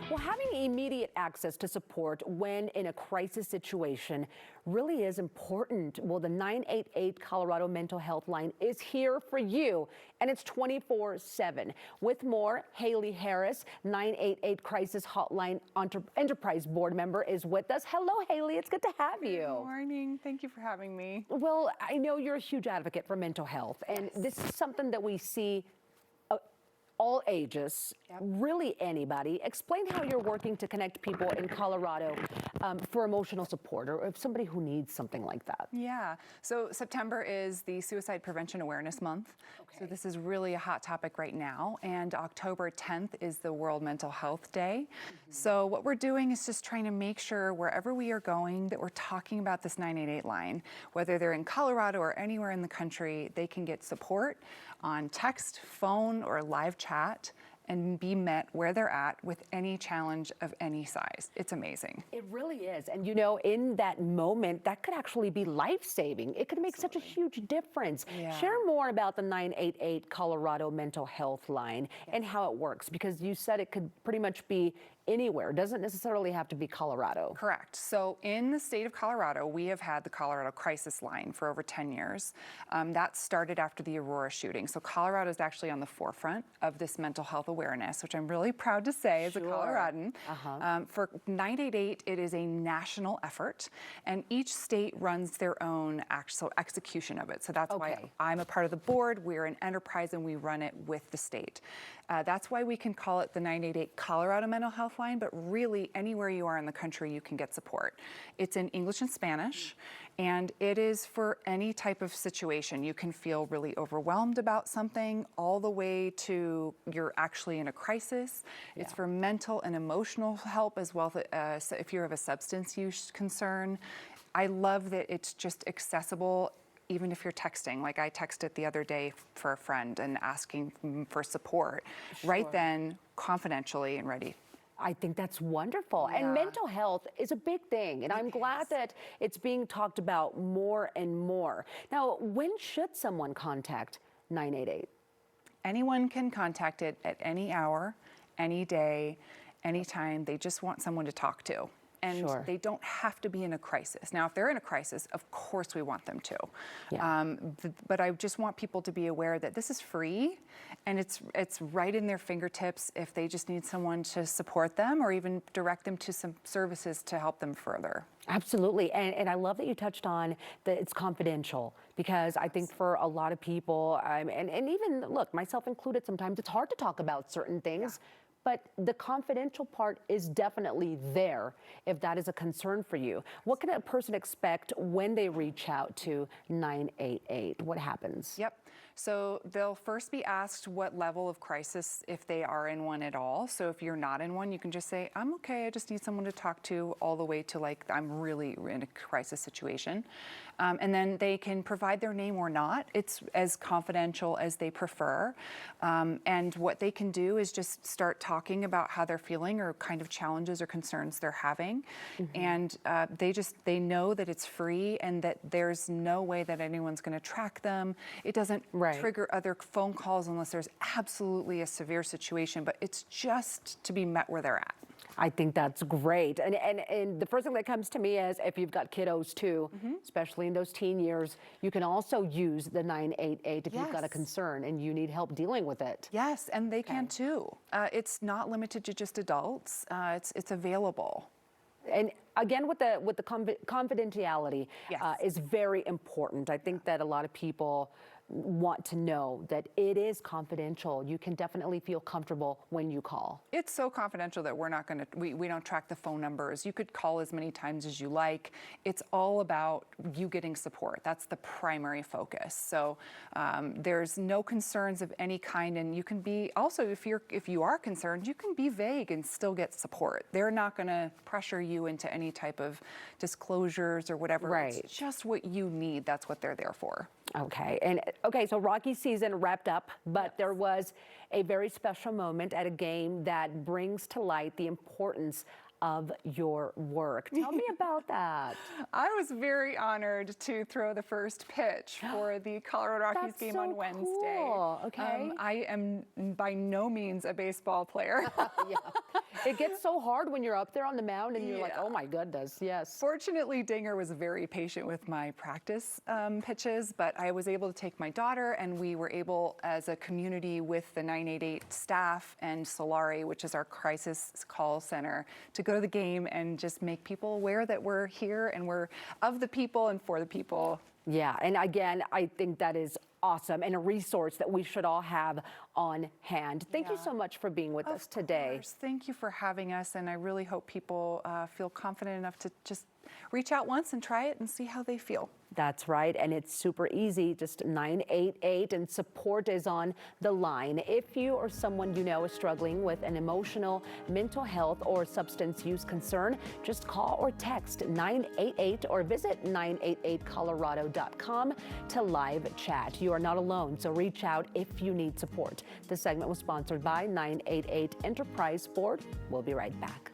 Well, having immediate access to support when in a crisis situation really is important. Well, the 988 Colorado Mental Health Line is here for you, and it's 24/7. With more, Haley Harris, 988 Crisis Hotline Enterprise Board member, is with us. Hello, Haley. It's good to have you. Good morning. Thank you for having me. Well, I know you're a huge advocate for mental health, and this is something that we see all ages, really anybody. Explain how you're working to connect people in Colorado for emotional support, or if somebody who needs something like that. Yeah, so September is the Suicide Prevention Awareness Month. So this is really a hot topic right now, and October 10th is the World Mental Health Day. So what we're doing is just trying to make sure wherever we are going that we're talking about this 988 line. Whether they're in Colorado or anywhere in the country, they can get support on text, phone, or live chat and be met where they're at with any challenge of any size. It's amazing. It really is. And you know, in that moment, that could actually be life-saving. It could make such a huge difference. Share more about the 988 Colorado Mental Health Line and how it works, because you said it could pretty much be anywhere. It doesn't necessarily have to be Colorado. Correct. So in the state of Colorado, we have had the Colorado Crisis Line for over 10 years. That started after the Aurora shooting. So Colorado is actually on the forefront of this mental health awareness, which I'm really proud to say as a Coloradan. For 988, it is a national effort, and each state runs their own actual execution of it. So that's why I'm a part of the board. We're an enterprise and we run it with the state. That's why we can call it the 988 Colorado Mental Health Line, but really anywhere you are in the country, you can get support. It's in English and Spanish, and it is for any type of situation. You can feel really overwhelmed about something, all the way to you're actually in a crisis. It's for mental and emotional help as well as if you have a substance use concern. I love that it's just accessible. Even if you're texting, like I texted the other day for a friend and asking for support, right then, confidentially and ready. I think that's wonderful. And mental health is a big thing, and I'm glad that it's being talked about more and more. Now, when should someone contact 988? Anyone can contact it at any hour, any day, anytime. They just want someone to talk to. And they don't have to be in a crisis. Now, if they're in a crisis, of course we want them to. But I just want people to be aware that this is free, and it's right in their fingertips if they just need someone to support them or even direct them to some services to help them further. Absolutely. And I love that you touched on that it's confidential, because I think for a lot of people, and even, look, myself included, sometimes it's hard to talk about certain things. But the confidential part is definitely there if that is a concern for you. What can a person expect when they reach out to 988? What happens? So they'll first be asked what level of crisis, if they are in one at all. So if you're not in one, you can just say, I'm okay, I just need someone to talk to, all the way to like, I'm really in a crisis situation. And then they can provide their name or not. It's as confidential as they prefer. And what they can do is just start talking about how they're feeling or kind of challenges or concerns they're having. And they know that it's free and that there's no way that anyone's going to track them. It doesn't trigger other phone calls unless there's absolutely a severe situation, but it's just to be met where they're at. I think that's great. And the first thing that comes to me is if you've got kiddos too, especially in those teen years, you can also use the 988 if you've got a concern and you need help dealing with it. Yes, and they can too. It's not limited to just adults. It's available. And again, with the confidentiality is very important. I think that a lot of people want to know that it is confidential. You can definitely feel comfortable when you call. It's so confidential that we're not going to, we don't track the phone numbers. You could call as many times as you like. It's all about you getting support. That's the primary focus. So there's no concerns of any kind, and you can be also, if you are concerned, you can be vague and still get support. They're not going to pressure you into any type of disclosures or whatever. It's just what you need. That's what they're there for. Okay, so Rocky season wrapped up, but there was a very special moment at a game that brings to light the importance of your work. Tell me about that. I was very honored to throw the first pitch for the Colorado Rockies game on Wednesday. Cool. Okay. I am by no means a baseball player. It gets so hard when you're up there on the mound and you're like, Yeah. oh my goodness, yes. Fortunately, Dinger was very patient with my practice pitches, but I was able to take my daughter, and we were able, as a community with the 988 staff and Solari, which is our crisis call center, to go to the game and just make people aware that we're here and we're of the people and for the people. Yeah, and again, I think that is awesome and a resource that we should all have on hand. Thank you so much for being with us today. Of course. Thank you for having us, and I really hope people feel confident enough to just reach out once and try it and see how they feel. That's right, and it's super easy, just 988, and support is on the line. If you or someone you know is struggling with an emotional, mental health, or substance use concern, just call or text 988 or visit 988colorado.com to live chat. You are not alone, so reach out if you need support. This segment was sponsored by 988 Enterprise Board. We'll be right back.